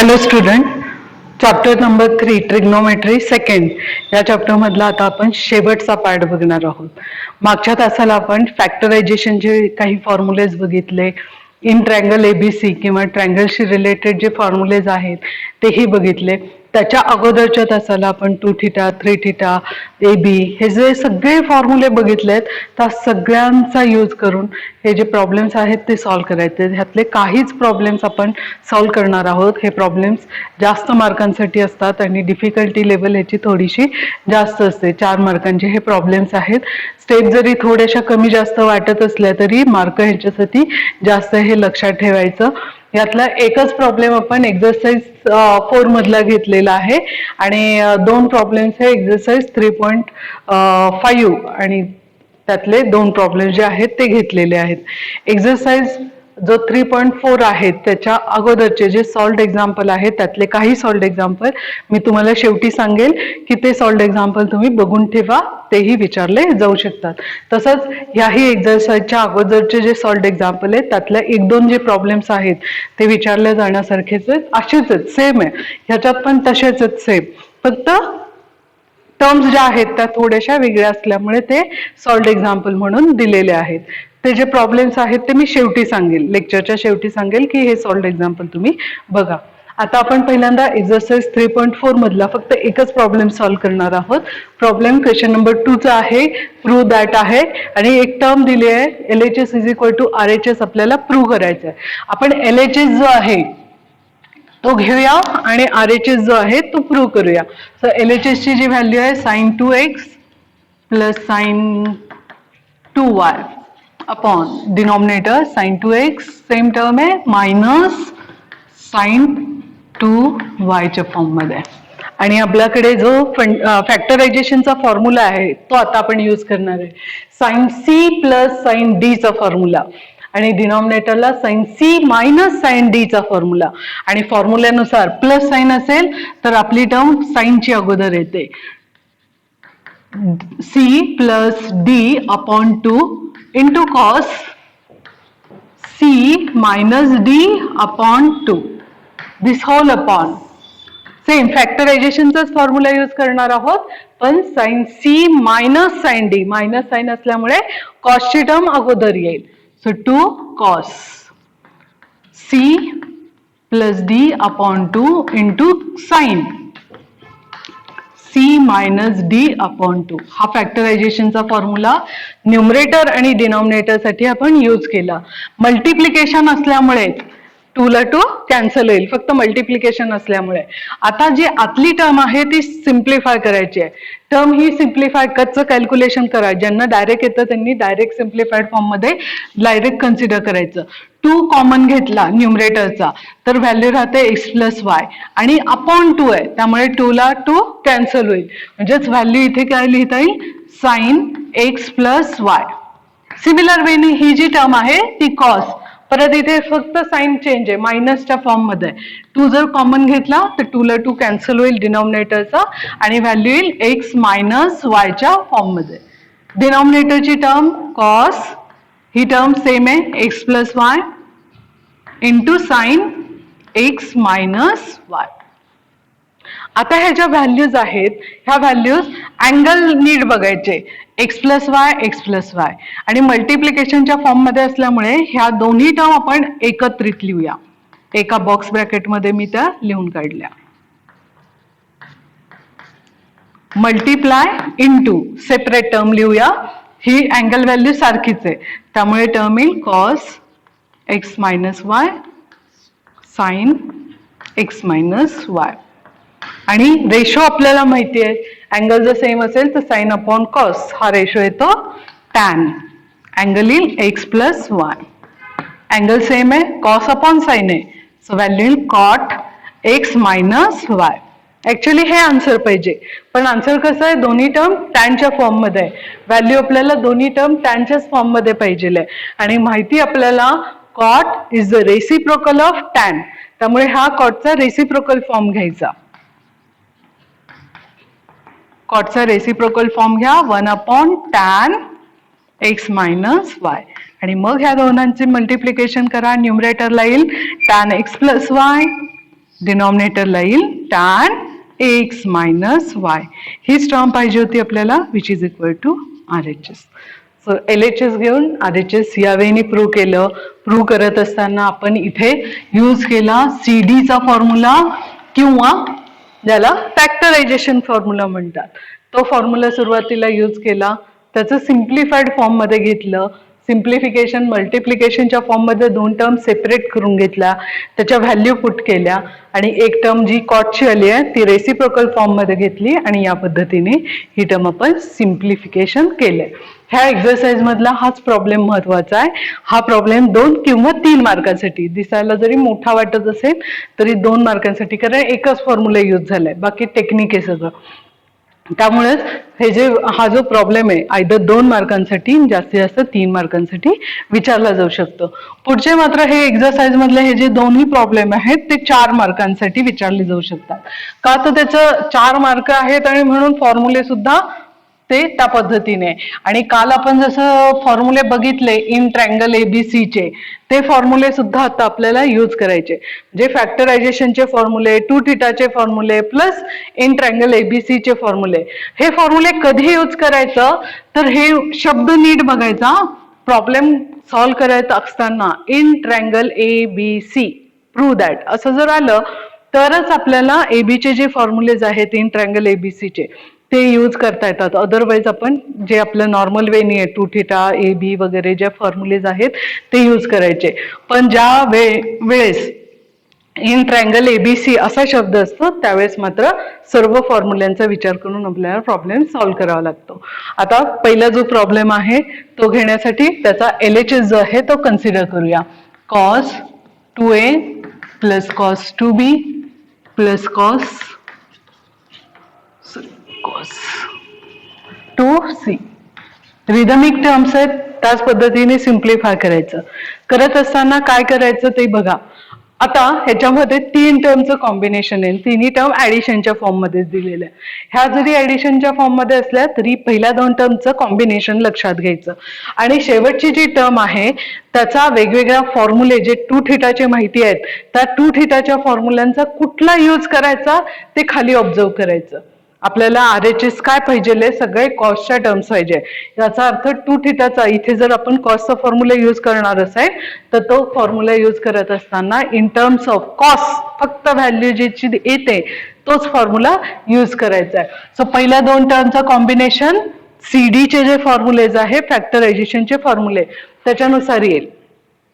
Hello student, chapter number 3 trigonometry second या chapter मधला आता आपण शेवटचा पार्ट बघणार आहोत. मागच्या तासाला आपण फॅक्टरायझेशनचे काही फॉर्म्युलेज बघितले, इन ट्रँगल एबीसी किंवा ट्रँगलशी रिलेटेड जे फॉर्म्युलेज आहेत तेही बघितले. त्याच्या अगोदरच्या तासाला आपण 2 थीटा 3 थीटा ए बी हे जे सगळे फॉर्म्युले बघितलेत, त्या सगळ्यांचा यूज करून हे जे प्रॉब्लेम्स आहेत ते सॉल्व्ह करायचे. ह्यातले काहीच प्रॉब्लेम्स आपण सॉल्व्ह करणार आहोत. हे प्रॉब्लेम्स जास्त मार्कांसाठी असतात आणि डिफिकल्टी लेवल ह्याची थोडीशी जास्त असते. 4 मार्कांचे हे प्रॉब्लेम्स आहेत. स्टेप जरी थोड्याशा कमी जास्त वाटत असल्या तरी मार्क ह्याच्यासाठी जास्त, हे लक्षात ठेवायचं. यातला एकच प्रॉब्लेम आपण एक्झरसाइज 4 मधला घेतलेला आहे आणि 2 प्रॉब्लेम्स हे एक्झरसाइज 3.5 आणि त्यातले 2 प्रॉब्लेम जे आहेत ते घेतलेले आहेत. एक्झरसाइज जो 3.4 आहे त्याच्या अगोदरचे जे सॉल्व्ड एक्झाम्पल आहेत त्यातले काही सॉल्व्ड एक्झाम्पल मी तुम्हाला शेवटी सांगेल की ते सॉल्व्ड एक्झाम्पल तुम्ही बघून ठेवा, तेही विचारले जाऊ शकतात. तसंच ह्याही एक्झरसाइजच्या अगोदरचे जे सॉल्व्ड एक्झाम्पल आहेत त्यातल्या 1-2 जे प्रॉब्लेम्स आहेत ते विचारले जाण्यासारखेच आहेत, असेच आहेत, सेम आहे. ह्याच्यात पण तसेच आहेत सेम, फक्त टर्म्स ज्या आहेत त्या थोड्याशा वेगळ्या असल्यामुळे ते सॉल्व्ड एक्झाम्पल म्हणून दिलेले आहेत. ते जे प्रॉब्लेम्स आहेत ते मी शेवटी सांगेल, लेक्चरच्या शेवटी सांगेल की हे सॉल्व्ड एक्झाम्पल तुम्ही बघा. आता आपण पहिल्यांदा एक्झरसाइज 3.4 मधला फक्त एकच प्रॉब्लेम सॉल्व्ह करणार आहोत. प्रॉब्लेम क्वेश्चन नंबर 2 चा आहे, प्रूव्ह दॅट आहे आणि एक टर्म दिली आहे LHS is equal to RHS आपल्याला प्रूव्ह करायचं आहे. आपण LHS जो आहे तो घेऊया आणि RHS जो आहे तो प्रूव्ह करूया. सो LHS ची जी व्हॅल्यू आहे sin 2x plus sin 2y upon denominator sin 2x same term आहे मायनस sin 2y च्या फॉर्म मध्ये. आणि आपल्याकडे जो फॅक्टरायझेशनचा फॉर्म्युला आहे तो आता आपण यूज करणार आहे, sin c plus sin d चा फॉर्म्युला आणि डिनॉमिनेटरला sin c minus sin d चा फॉर्म्युला. आणि फॉर्म्युल्यानुसार प्लस साइन असेल तर आपली टर्म साइन ची अगोदर येते, c plus d upon 2 into cos c minus d upon 2 this whole upon same फॅक्टरायझेशनचाच फॉर्म्युला यूज करणार आहोत, पण sine c minus sine d, minus sine असल्यामुळे कॉसची टर्म अगोदर येईल. So 2 cos c plus d upon 2 into sine c minus d upon 2. हा फॅक्टरायझेशनचा फॉर्म्युला न्यूमरेटर आणि डिनॉमिनेटर साठी आपण यूज केला. मल्टिप्लिकेशन असल्यामुळे 2 ला 2 कॅन्सल होईल, फक्त मल्टिप्लिकेशन असल्यामुळे. आता जी आतली टर्म आहे ती सिम्प्लिफाय करायची आहे. टर्म ही सिम्प्लिफाय कच्चं कॅल्क्युलेशन करा, ज्यांना डायरेक्ट येतं त्यांनी डायरेक्ट सिम्प्लिफाईड फॉर्म मध्ये डायरेक्ट कन्सिडर करायचं. 2 कॉमन घेतला न्यूमरेटरचा तर व्हॅल्यू राहते x प्लस वाय आणि अपॉन 2 आहे त्यामुळे 2 ला 2 कॅन्सल होईल, म्हणजेच व्हॅल्यू इथे काय लिहिता येईल, sine x plus Y. Similar वेने ही जी टर्म आहे ती कॉस, परत इथे फक्त साइन चेंज आहे, मायनसच्या फॉर्म मध्ये. 2 जर कॉमन घेतला तर 2 ला 2 कॅन्सल होईल डिनॉमिनेटरचा आणि व्हॅल्यू येईल x मायनस वायच्या फॉर्म मध्ये. डिनॉमिनेटरची टर्म कॉस, ही टर्म सेम आहे x plus Y into sine x minus Y. आता ह्या ज्या व्हॅल्यूज आहेत ह्या व्हॅल्यूज अँगल नीट बघायचे, x प्लस वाय आणि मल्टिप्लिकेशनच्या फॉर्म मध्ये असल्यामुळे ह्या दोन्ही टर्म आपण एकत्रित लिहूया. एका बॉक्स ब्रॅकेट मध्ये मी त्या लिहून काढल्या. मल्टिप्लाय इंटू सेपरेट टर्म लिहूया, ही अँगल व्हॅल्यू सारखीच आहे त्यामुळे टर्म येईल cos x minus y sine x minus y. आणि रेशो आपल्याला माहिती आहे, अँगल जर सेम असेल तर साइन अपॉन कॉस हा रेशो येतो टॅन. अँगल येईल x plus y, angle same आहे कॉस अपॉन साइन आहे, सो व्हॅल्यू येईल cot x minus y. Actually हे आन्सर पाहिजे, पण आन्सर कसं आहे, दोन्ही टर्म टॅनच्या फॉर्म मध्ये आहे. व्हॅल्यू आपल्याला दोन्ही टर्म टॅनच्याच फॉर्म मध्ये पाहिजे आहे आणि माहिती आपल्याला cot is the reciprocal of tan, त्यामुळे हा कॉटचा रेसिप्रोकल फॉर्म घ्यायचा. कॉटचा रेसिप्रोकल फॉर्म घ्या 1 upon tan x minus y आणि मग ह्या दोघांचे मल्टिप्लिकेशन करा. न्यूमरेटरला येईल टॅन x प्लस वाय डिनॉमिनेटरला येईल tan x मायनस वाय. हीच टर्म पाहिजे होती आपल्याला, which is equal to RHS. So LHS घेऊन RHS यावेळी प्रूव्ह केलं. प्रूव्ह करत असताना आपण इथे यूज केला CD चा फॉर्म्युला किंवा ज्याला फॅक्टरायझेशन फॉर्म्युला म्हणतात. तो फॉर्म्युला सुरुवातीला यूज केला, त्याचं सिम्प्लिफाईड फॉर्म मध्ये घेतलं. सिम्प्लिफिकेशन मल्टिप्लिकेशनच्या फॉर्म मध्ये दोन टर्म सेपरेट करून घेतल्या, त्याच्या व्हॅल्यू पुट केल्या आणि एक टर्म जी कॉटची आली आहे ती रेसिप्रोकल फॉर्म मध्ये घेतली आणि या पद्धतीने ही टर्म आपण सिम्प्लिफिकेशन केले. ह्या एक्सरसाइज मधला हाच प्रॉब्लेम महत्वाचा आहे. हा प्रॉब्लेम 2 किंवा 3 मार्कांसाठी दिसायला जरी मोठा वाटत असेल तरी 2 मार्कांसाठी, कारण एकच फॉर्म्युला यूज झालाय, बाकी टेक्निक आहे सगळं. त्यामुळेच हा जो प्रॉब्लेम आहे आयदर 2 मार्कांसाठी जास्तीत जास्त 3 मार्कांसाठी विचारला जाऊ शकतो. पुढचे मात्र हे एक्सरसाइज मधले हे जे दोन्ही प्रॉब्लेम आहेत ते 4 मार्कांसाठी विचारले जाऊ शकतात. का तर त्याचं 4 मार्क आहेत आणि म्हणून फॉर्म्युले सुद्धा ते त्या पद्धतीने. आणि काल आपण जसं फॉर्म्युले बघितले इन ट्रँगल ABC चे, ते फॉर्म्युले सुद्धा आता आपल्याला यूज करायचे. जे फॅक्टरायझेशनचे फॉर्म्युले, 2θ चे फॉर्म्युले प्लस इन ट्रँगल ABC चे फॉर्म्युले. हे फॉर्म्युले कधी यूज करायचं तर हे शब्द नीट बघायचा. प्रॉब्लेम सॉल्व्ह करायचा असताना in triangle ABC prove that असं जर आलं तरच आपल्याला एबीचे जे फॉर्म्युलेज आहेत इन ट्रँगल ABC चे ते यूज करता येतात. अदरवाईज आपण जे आपलं नॉर्मल वे नाही आहे 2θ AB वगैरे ज्या फॉर्म्युलेज आहेत ते यूज करायचे. पण ज्या वेळेस इन ट्रँगल ABC असा शब्द असतो त्यावेळेस मात्र सर्व फॉर्म्युल्यांचा विचार करून आपल्याला प्रॉब्लेम सॉल्व्ह करावा लागतो. आता पहिला जो प्रॉब्लेम आहे तो घेण्यासाठी त्याचा LHS जो आहे तो कन्सिडर करूया. cos 2a plus cos 2b plus cos 2c. Rhythmic terms आहेत, त्याच पद्धतीने सिम्प्लिफाय करायचं. करत असताना काय करायचं ते बघा. आता ह्याच्यामध्ये 3 टर्मचं कॉम्बिनेशन आहे, तिन्ही टर्म ऍडिशनच्या फॉर्म मध्ये दिलेलं आहे. ह्या जरी ऍडिशनच्या फॉर्म मध्ये असल्या तरी पहिल्या 2 टर्मचं कॉम्बिनेशन लक्षात घ्यायचं आणि शेवटची जी टर्म आहे त्याचा वेगवेगळ्या फॉर्म्युले जे 2θ चे माहिती आहेत त्या 2θ च्या फॉर्म्युलांचा कुठला यूज करायचा ते खाली ऑब्झर्व करायचं. आपल्याला RHS काय पाहिजे, सगळे कॉस्टच्या टर्म्स पाहिजे. याचा अर्थ 2θ चा इथे जर आपण कॉस्टचा फॉर्म्युला यूज करणार असेल तर तो फॉर्म्युला यूज करत असताना इन टर्म्स ऑफ कॉस्ट फक्त व्हॅल्यू जी येते तोच फॉर्म्युला यूज करायचा आहे. सो पहिल्या 2 टर्मचा कॉम्बिनेशन CD चे जे फॉर्म्युलेज आहे फॅक्टरायझेशनचे फॉर्म्युले त्याच्यानुसार येईल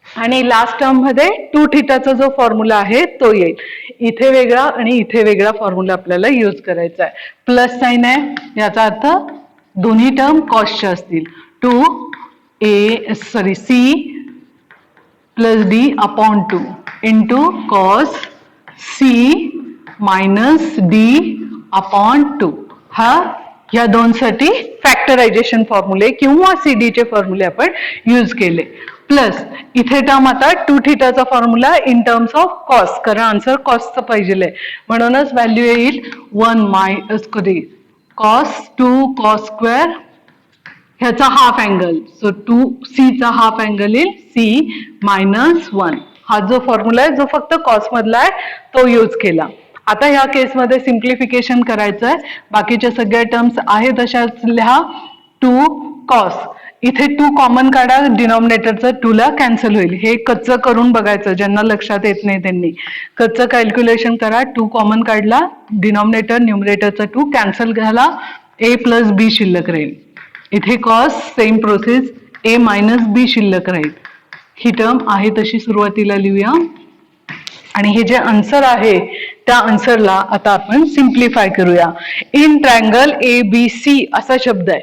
आणि लास्ट टर्म मध्ये 2θ चा जो फॉर्म्युला आहे तो येईल. इथे वेगळा आणि इथे वेगळा फॉर्म्युला आपल्याला यूज करायचा आहे. प्लस साइन आहे याचा अर्थ दोन्ही टर्म कॉस्टच्या असतील. C plus D upon 2 into cos C minus D upon 2. या 2 साठी फॅक्टरायझेशन फॉर्म्युले किंवा CD चे फॉर्म्युले आपण यूज केले. प्लस इथे टर्म आता 2θ चा formula in terms of cost, कारण आन्सर कॉस्टचं पाहिजे म्हणूनच व्हॅल्यू येईल 1 मायनस कॉस 2 कॉस स्क्वेअर ह्याचा हाफ अँगल. सो 2C चा हाफ अँगल येईल C मायनस 1. हा जो फॉर्म्युला आहे जो फक्त कॉस्ट मधला आहे तो यूज केला. आता ह्या केसमध्ये सिम्प्लिफिकेशन करायचं आहे. बाकीच्या सगळ्या टर्म्स आहेत तशाच लिहा. 2 कॉस, इथे 2 कॉमन काढा, डिनॉमिनेटरचं 2 ला कॅन्सल होईल. हे कच्चं करून बघायचं, ज्यांना लक्षात येत नाही त्यांनी कच्चं कॅल्क्युलेशन करा. 2 कॉमन काढला, डिनॉमिनेटर न्यूमरेटरचा 2 कॅन्सल झाला, A प्लस B शिल्लक राहील. इथे cos same process, A minus B शिल्लक राहील. ही टर्म आहे तशी सुरुवातीला लिहूया आणि हे जे आन्सर आहे त्या आन्सरला आता आपण सिम्प्लिफाय करूया. इन ट्रँगल ABC असा शब्द आहे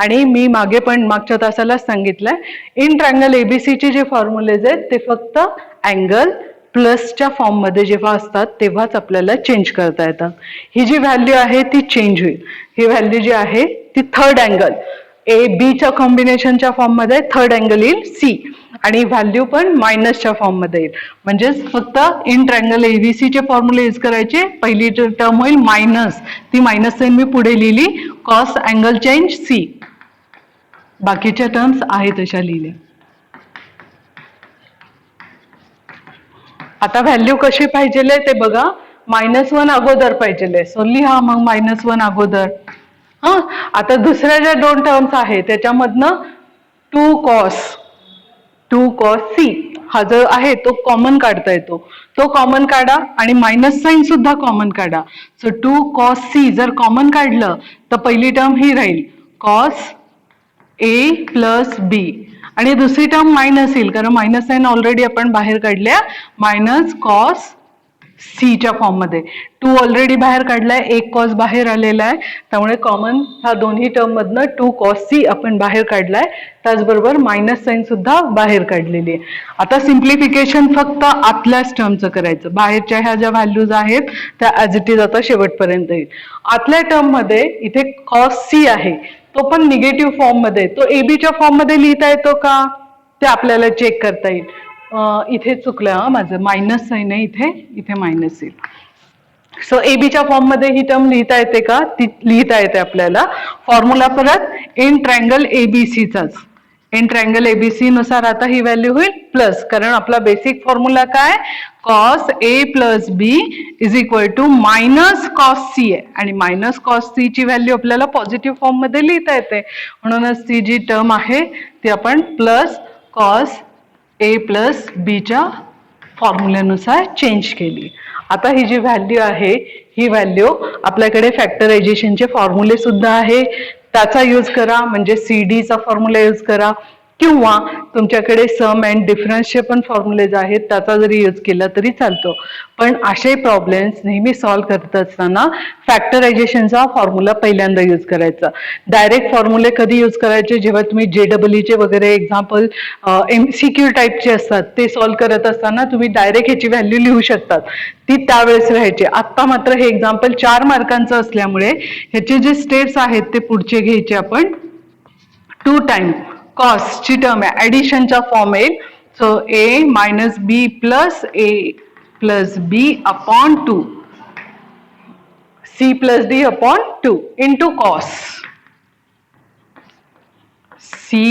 आणि मी मागे पण मागच्या तासालाच सांगितलंय इन ट्रँगल ABC चे जे फॉर्म्युलेज आहेत ते फक्त अँगल प्लसच्या फॉर्म मध्ये जेव्हा असतात तेव्हाच आपल्याला चेंज करता येतात. ही जी व्हॅल्यू आहे ती चेंज होईल. ही व्हॅल्यू जी आहे ती थर्ड अँगल AB च्या कॉम्बिनेशनच्या फॉर्म मध्ये थर्ड अँगल येईल C आणि व्हॅल्यू पण मायनसच्या फॉर्म मध्ये येईल. म्हणजेच फक्त इन ट्रँगल ABC चे फॉर्म्युले यूज करायचे. पहिली टर्म होईल मायनस, ती मायनस साइन मी पुढे लिहिली, कॉस अँगल चेंज C. बाकीच्या टर्म्स आहेत तशा लिहिल्या. आता व्हॅल्यू कशी पाहिजे ते बघा. -1 अगोदर पाहिजे, सो लिहा मग -1 अगोदर. हा, आता दुसऱ्या ज्या दोन टर्म्स आहेत त्याच्यामधनं 2 कॉस सी हा जो आहे तो कॉमन काढता येतो, तो कॉमन काढा आणि मायनस साइन सुद्धा कॉमन काढा. सो 2 कॉस सी जर कॉमन काढलं तर पहिली टर्म ही राहील कॉस ए प्लस बी आणि दुसरी टर्म मायनस येईल कारण मायनस साइन ऑलरेडी आपण बाहेर काढल्या, मायनस कॉस सीच्या फॉर्म मध्ये. 2 ऑलरेडी बाहेर काढलाय, एक कॉस बाहेर आलेला आहे, त्यामुळे कॉमन ह्या दोन्ही टर्म मधनं 2 कॉस सी आपण बाहेर काढलाय, त्याचबरोबर मायनस साइन सुद्धा बाहेर काढलेली आहे. आता सिम्प्लिफिकेशन फक्त आतल्याच टर्मचं करायचं, बाहेरच्या ह्या ज्या व्हॅल्यूज आहेत त्या ऍज इट इज आता शेवटपर्यंत येईल. आतल्या टर्म मध्ये इथे कॉस सी आहे तो पण निगेटिव्ह फॉर्म मध्ये, तो एबीच्या फॉर्म मध्ये लिहिता येतो का ते आपल्याला चेक करता येईल. इथे चुकलं माझं, मायनस साइन आहे इथे, इथे मायनस येईल. सो एबीच्या फॉर्म मध्ये ही टर्म लिहिता येते का, ती लिहिता येते आपल्याला. फॉर्म्युला परत इन ट्रायंगल एबीसीचाच, इन ट्रायंगल एबीसी नुसार आता ही व्हॅल्यू होईल प्लस, कारण आपला बेसिक फॉर्म्युला काय cos A plus B is equal to minus cos C आहे आणि मायनस कॉस सी ची व्हॅल्यू आपल्याला पॉझिटिव्ह फॉर्म मध्ये लिहिता येते, म्हणूनच ती जी टर्म आहे ती आपण प्लस कॉस ए प्लस बीच्या फॉर्म्युल्यानुसार चेंज केली. आता ही जी व्हॅल्यू आहे ही व्हॅल्यू आपल्याकडे फॅक्टरायझेशनचे फॉर्म्युले सुद्धा आहे, त्याचा यूज करा, म्हणजे सीडीचा फॉर्म्युला यूज करा किंवा तुमच्याकडे सम अँड डिफरन्सचे पण फॉर्म्युलेज आहेत त्याचा जरी यूज केला तरी चालतो. पण असे प्रॉब्लेम्स नेहमी सॉल्व्ह करत असताना फॅक्टरायझेशनचा फॉर्म्युला पहिल्यांदा यूज करायचा. डायरेक्ट फॉर्म्युले कधी यूज करायचे, जेव्हा तुम्ही JEE वगैरे एक्झाम्पल MCQ टाईपचे असतात ते सॉल्व्ह करत असताना तुम्ही डायरेक्ट ह्याची व्हॅल्यू लिहू शकतात, ती त्यावेळेस राहायची. आता मात्र हे एक्झाम्पल 4 मार्कांचं असल्यामुळे ह्याचे जे स्टेप्स आहेत ते पुढचे घ्यायचे आपण. 2 टाइम कॉस ची टर्म आहे, ऍडिशनचा फॉर्म येईल. So A minus B plus A plus B upon 2 C plus D upon 2 into cos C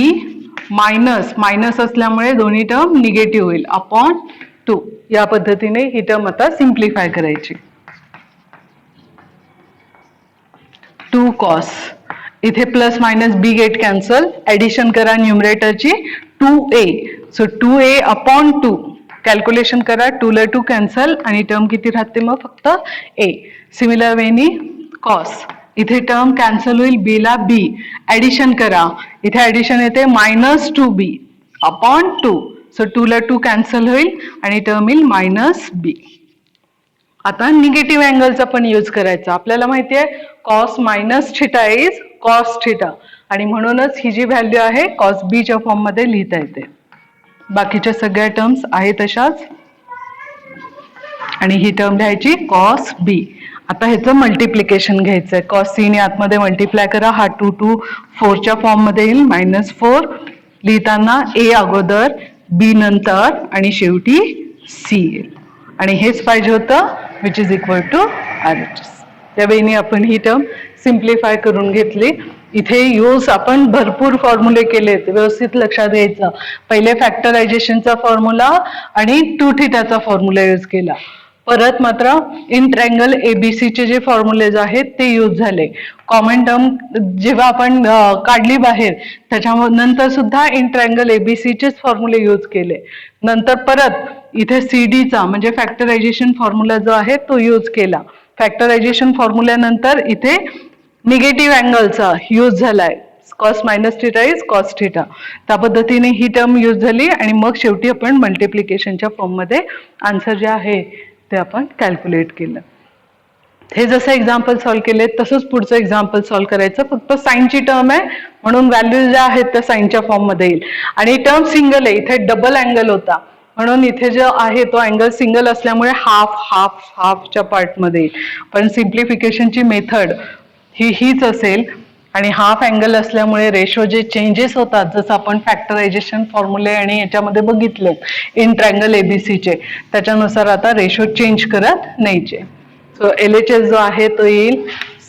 minus, minus असल्यामुळे दोन्ही टर्म निगेटिव्ह होईल, अपॉन 2. या पद्धतीने ही टर्म आता सिम्प्लिफाय करायची. 2 कॉस इथे प्लस मायनस बी गेट कॅन्सल, ऍडिशन करा न्यूमरेटरची 2a, so 2a upon 2 calculation करा, 2 ला 2 कॅन्सल आणि टर्म किती राहते मग फक्त a. सिमिलर वेनी कॉस इथे टर्म कॅन्सल होईल, b ला b, ऍडिशन करा, इथे ऍडिशन येते मायनस 2b अपॉन 2, सो 2 ला 2 कॅन्सल होईल आणि टर्म येईल मायनस b. आता निगेटिव्ह अँगलचा पण यूज करायचा, आपल्याला माहिती आहे cos minus theta is cos theta आणि म्हणूनच ही जी व्हॅल्यू आहे कॉस बीच्या फॉर्म मध्ये लिहिता येते. बाकीच्या सगळ्या टर्म्स आहेत तशाच आणि ही टर्म लिहायची कॉस बी. आता ह्याचं मल्टिप्लिकेशन घ्यायचंय, कॉस सी ने आतमध्ये मल्टिप्लाय करा, हा 2 2 4च्या फॉर्म मध्ये येईल, -4 लिहिताना ए अगोदर बी नंतर आणि शेवटी सी येईल आणि हेच पाहिजे होतं which is equal to RHS. त्या वेळी आपण ही टर्म सिम्प्लिफाय करून घेतली. इथे यूज आपण भरपूर फॉर्म्युले केलेत, व्यवस्थित लक्षात घ्यायचं. पहिले फॅक्टरायझेशनचा फॉर्म्युला आणि 2 थिटाचा फॉर्म्युला यूज केला, परत मात्र इन ट्रायंगल एबीसीचे जे फॉर्म्युलेज आहेत ते यूज झाले. कॉमन टर्म जेव्हा आपण काढली बाहेर त्याच्यानंतर सुद्धा इन ट्रायंगल एबीसीचेच फॉर्म्युले यूज केले. नंतर परत इथे सीडीचा म्हणजे फॅक्टरायझेशन फॉर्म्युला जो आहे तो यूज केला. फॅक्टरायझेशन फॉर्म्युल्यानंतर इथे निगेटिव्ह अँगलचा यूज झालाय, cos minus theta is cos theta, त्या पद्धतीने ही टर्म यूज झाली आणि मग शेवटी आपण मल्टिप्लिकेशनच्या फॉर्म मध्ये आन्सर जे आहे ते आपण कॅल्क्युलेट केलं. हे जसं एक्झाम्पल सॉल्व्ह केले तसंच पुढचं एक्झाम्पल सॉल्व्ह करायचं, फक्त साईनची टर्म आहे म्हणून व्हॅल्यूज ज्या आहेत त्या साईनच्या फॉर्म मध्ये येईल आणि टर्म सिंगल आहे, इथे डबल अँगल होता म्हणून इथे जो आहे तो अँगल सिंगल असल्यामुळे हाफ हाफ हाफच्या पार्ट मध्ये येईल. पण सिम्प्लिफिकेशनची मेथड हीच असेल आणि हाफ अँगल असल्यामुळे रेशो जे चेंजेस होतात जसं आपण फॅक्टरायझेशन फॉर्म्युले आणि याच्यामध्ये बघितले इन ट्रायंगल एबीसीचे, त्याच्यानुसार आता रेशो चेंज करत न्यायचे. सो LHS जो आहे तो येईल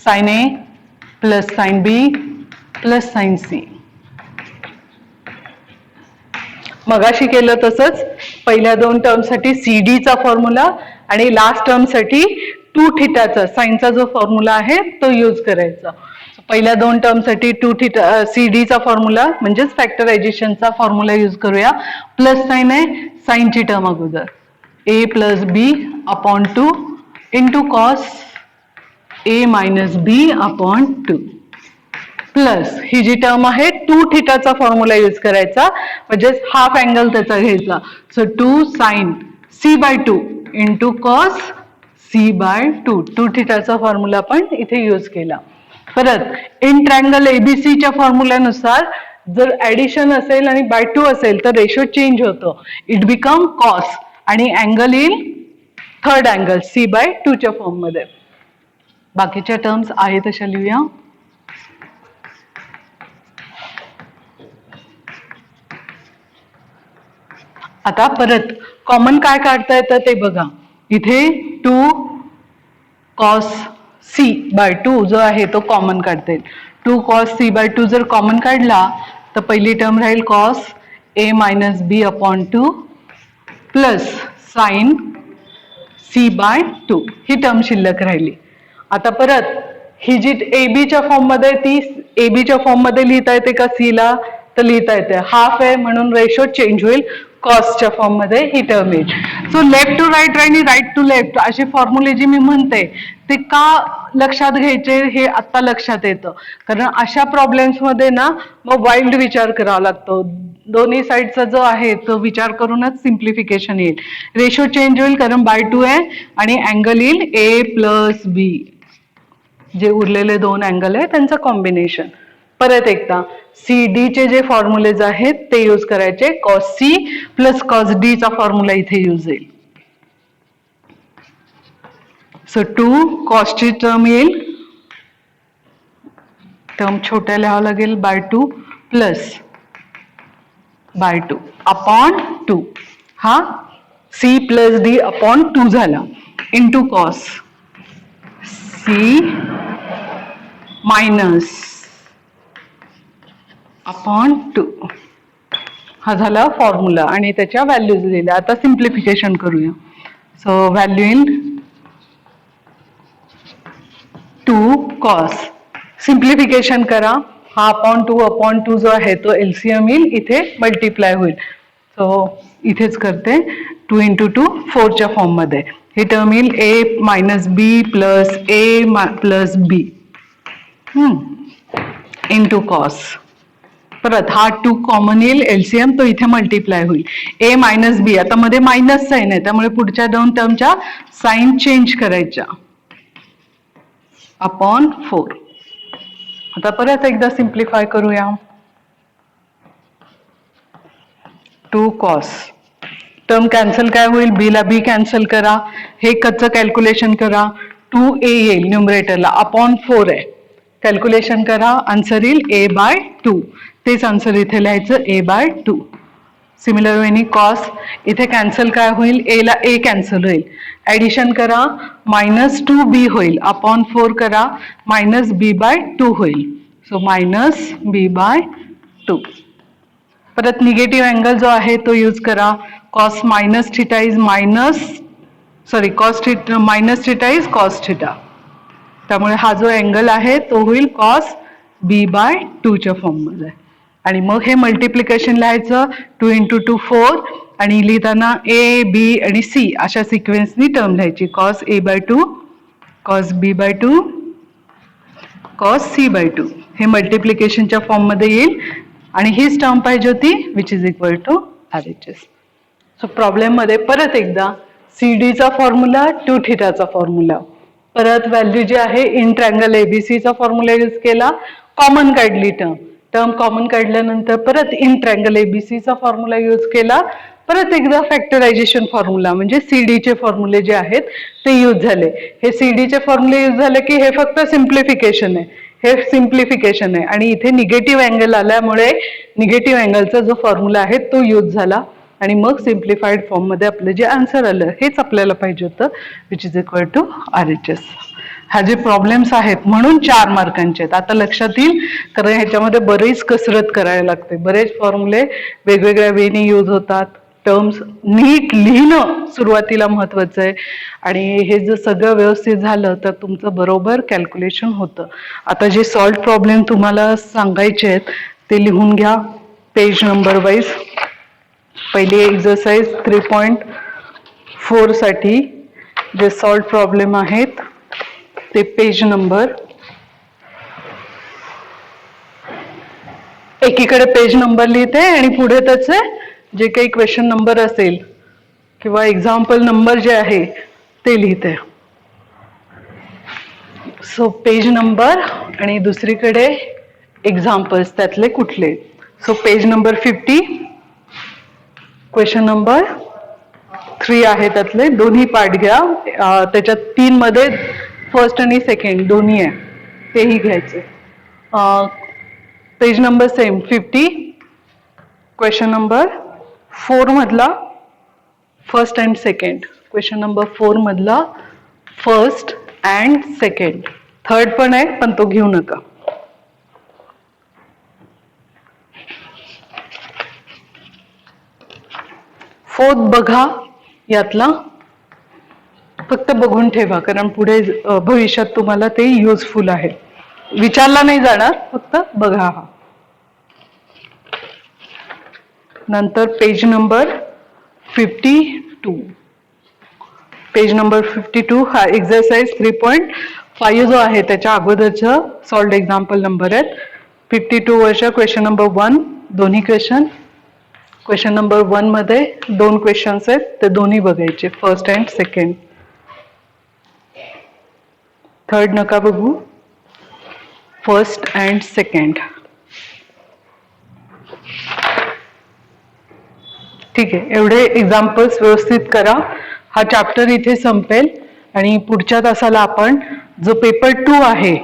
साइन ए plus sine B plus sine C. मगाशी केलं तसंच पहिल्या 2 टर्मसाठी सीडीचा फॉर्म्युला आणि लास्ट टर्म साठी 2 थिटाचा साईनचा जो फॉर्म्युला आहे तो यूज करायचा. पहिल्या 2 टर्म साठी 2 थिटा सीडीचा फॉर्म्युला म्हणजेच फॅक्टरायझेशनचा फॉर्म्युला यूज करूया. प्लस साइन आहे, साईनची टर्म अगोदर a plus B upon 2 into cos a minus B upon 2 plus ही जी टर्म आहे 2 थिटाचा फॉर्म्युला यूज करायचा म्हणजेच हाफ अँगल त्याचा घ्यायचा. So 2 sine c by 2 into cos c by 2 2 थिटाचा फॉर्म्युला पण इथे यूज केला. परत इन ट्रायंगल एबीसीच्या फॉर्म्युल्यानुसार जर ऍडिशन असेल आणि बाय 2 असेल तर रेशो चेंज होतो. इट बिकम कॉस आणि अँगल येईल थर्ड अँगल c बाय 2 च्या फॉर्म मध्ये. बाकीच्या टर्म्स आहे तशा लिहूया. आता परत कॉमन काय काढता येतं ते बघा. इथे 2 कॉस सी बाय 2 जो आहे तो कॉमन काढता येईल. 2 कॉस सी बाय 2 जर कॉमन काढला तर पहिली टर्म राहील cos A minus B upon 2 plus sine C by 2 ही टर्म शिल्लक राहिली. आता परत ही जी एबीच्या फॉर्म मध्ये ती एबीच्या फॉर्म मध्ये लिहिता येते का सी ला तर लिहिता येते. हाफ आहे म्हणून रेशो चेंज होईल, कॉसच्या फॉर्म मध्ये ही टर्म येईल. सो लेफ्ट टू राईट आणि राईट टू लेफ्ट असे फॉर्म्युले जे मी म्हणते ते का लक्षात घ्यायचे हे आता लक्षात येतं. कारण अशा प्रॉब्लेम्स मध्ये ना मग वाईल्ड विचार करावा लागतो. दोन्ही साईडचा जो आहे तो विचार करूनच सिम्प्लिफिकेशन येईल. रेशो चेंज होईल कारण बाय 2 आहे आणि अँगल येईल ए प्लस बी. जे उरलेले 2 अँगल आहे त्यांचं कॉम्बिनेशन. परत एकदा सी डी चे जे फॉर्म्युलेज आहेत ते यूज करायचे. Cos C plus cos D चा फॉर्म्युला इथे यूज येईल. सो 2 कॉसची टर्म येईल, टर्म छोट्या लिहावं लागेल बाय 2 प्लस बाय 2 अपॉन 2 हा सी प्लस डी अपॉन 2 झाला into cos C minus upon 2 हा झाला फॉर्म्युला आणि त्याच्या व्हॅल्यूज दिल्या. आता सिम्प्लिफिकेशन करूया. So value in 2 cos simplification करा. हा अपॉन 2 जो आहे तो एलसीएम येईल, इथे मल्टिप्लाय होईल. सो इथेच करते 2 इंटू 2 4च्या फॉर्म मध्ये. ही टर्म येईल ए minus B plus A plus B into cos. परत हा 2 कॉमन येईल, एलसीएम तो इथे मल्टिप्लाय होईल. ए मायनस बी आता मध्ये मायनस साइन आहे त्यामुळे पुढच्या 2 टर्मच्या साइन चेंज करायच्या अपॉन 4. आता परत एकदा सिम्प्लिफाय करूया. 2 कॉस टर्म कॅन्सल काय होईल, बी ला बी कॅन्सल करा, हे कच्चं कॅल्क्युलेशन करा. 2a येईल न्यूमरेटरला अपॉन 4 आहे. कॅल्क्युलेशन करा, आन्सर येईल ए बाय 2. तेच आन्सर इथे लिहायचं ए बाय 2. सिमिलर वेनी कॉस इथे कॅन्सल काय होईल, ए ला ए कॅन्सल होईल. ऍडिशन करा मायनस 2b होईल अपॉन 4 करा मायनस बी बाय 2 होईल. सो मायनस बी बाय 2. परत निगेटिव्ह अँगल जो आहे तो यूज करा. Cos minus theta is minus theta is cos theta. त्यामुळे हा जो अँगल आहे तो होईल कॉस बी बाय 2 च्या फॉर्म मध्ये. आणि मग हे मल्टिप्लिकेशन लिहायचं 2 इंटू 2 4 आणि लिहिताना ए बी आणि सी अशा सिक्वेन्सनी टर्म लिहायची. Cos A bye 2 cos B bye 2 cos C by 2 हे मल्टिप्लिकेशनच्या फॉर्म मध्ये येईल आणि हीच टर्म पाहिजे होती which is equal to RHS. So problem मध्ये परत एकदा सीडीचा फॉर्म्युला 2 थिटाचा फॉर्म्युला. परत व्हॅल्यू जी आहे इन ट्रायंगल एबीसीचा फॉर्म्युला यूज केला, कॉमन काढली टर्म कॉमन काढल्यानंतर परत इन ट्रायंगल एबीसीचा फॉर्म्युला यूज केला. परत एकदा फॅक्टरायझेशन फॉर्म्युला म्हणजे सीडीचे फॉर्म्युले जे आहेत ते यूज झाले. हे सीडीचे फॉर्म्युले यूज झाले की हे फक्त सिम्प्लिफिकेशन आहे, हे सिम्प्लिफिकेशन आहे आणि इथे निगेटिव्ह अँगल आल्यामुळे निगेटिव्ह अँगलचा जो फॉर्म्युला आहे तो यूज झाला आणि मग सिम्प्लिफाईड फॉर्म मध्ये आपलं जे आन्सर आलं हेच आपल्याला पाहिजे होतं which is equal to RHS. हा जे प्रॉब्लेम्स आहेत म्हणून 4 मार्कांचे आहेत. आता लक्षात येईल कारण ह्याच्यामध्ये बरीच कसरत करायला लागते, बरेच फॉर्म्युले वेगवेगळ्या वेने यूज होतात. टर्म्स नीट लिहिणं सुरुवातीला महत्वाचं आहे आणि हे जर सगळं व्यवस्थित झालं तर तुमचं बरोबर कॅल्क्युलेशन होतं. आता जे सॉल्ट प्रॉब्लेम तुम्हाला सांगायचे आहेत ते लिहून घ्या पेज नंबर वाईज. पहिली एक्सरसाइज 3.4 साठी जे सॉल्ट प्रॉब्लेम आहेत ते पेज नंबर, एकीकडे पेज नंबर लिहिते आणि पुढे त्याचे जे काही क्वेश्चन नंबर असेल किंवा एक्झाम्पल नंबर जे आहे ते लिहिते. सो पेज नंबर आणि दुसरीकडे एक्झाम्पल्स त्यातले कुठले. So page number 50 question number 3 आहे त्यातले दोन्ही पार्ट घ्या. त्याच्यात 3 मध्ये फर्स्ट आणि सेकंड दोन्ही आहे तेही घ्यायचे. Page number same 50 question number 4 मधला first and second, question number 4 मधला फर्स्ट अँड सेकंड, थर्ड पण आहे पण तो घेऊ नका. फोर्थ बघा, यातला फक्त बघून ठेवा कारण पुढे भविष्यात तुम्हाला ते युजफुल आहे. विचारला नाही जाणार, फक्त बघा हा. नंतर पेज नंबर 52, पेज नंबर 52 हा एक्सरसाइज 3.5 जो आहे त्याच्या अगोदरच्या सॉल्व्ड एक्झाम्पल नंबर आहेत. 52 वर्ष क्वेश्चन नंबर 1 दोन्ही क्वेश्चन, क्वेश्चन नंबर 1 मध्ये 2 क्वेश्चन्स आहेत ते दोन्ही बघायचे फर्स्ट अँड सेकंड. थर्ड नका बघू, फर्स्ट अँड सेकंड. ठीक आहे, एवढे एक्झाम्पल्स व्यवस्थित करा. हा चॅप्टर इथे संपेल आणि पुढच्या तासाला आपण जो पेपर 2 आहे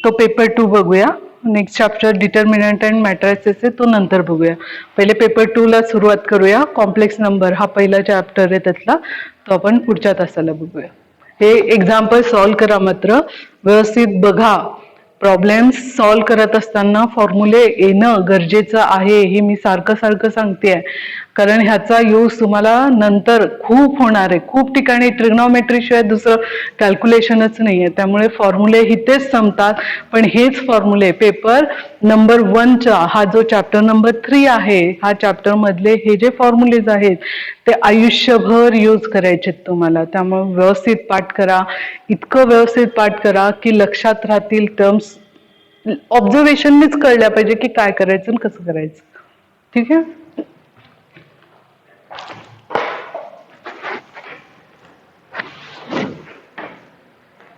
तो पेपर 2 बघूया. Next chapter determinant and matrices आहे तो नंतर बघूया. पहिले पेपर 2 ला सुरुवात करूया. कॉम्प्लेक्स नंबर हा पहिला चॅप्टर आहे त्यातला, तो आपण पुढच्या तासाला बघूया. हे एक्झाम्पल सॉल्व्ह करा, मात्र व्यवस्थित बघा. प्रॉब्लेम्स सॉल्व्ह करत असताना फॉर्म्युले येणं गरजेचं आहे हे मी सारखं सांगते आहे, कारण ह्याचा यूज तुम्हाला नंतर खूप होणार आहे. खूप ठिकाणी ट्रिग्नॉमेट्री शिवाय दुसरं कॅल्क्युलेशनच नाही आहे. त्यामुळे फॉर्म्युले इथेच संपतात, पण हेच फॉर्म्युले पेपर नंबर 1चा हा जो चॅप्टर नंबर 3 आहे, हा चॅप्टर मधले हे जे फॉर्म्युलेज आहेत ते आयुष्यभर यूज करायचे तुम्हाला. त्यामुळे व्यवस्थित पाठ करा, इतकं व्यवस्थित पाठ करा की लक्षात राहतील टर्म्स. ऑब्झर्वेशननीच कळल्या पाहिजे की काय करायचं आणि कसं करायचं. ठीक आहे.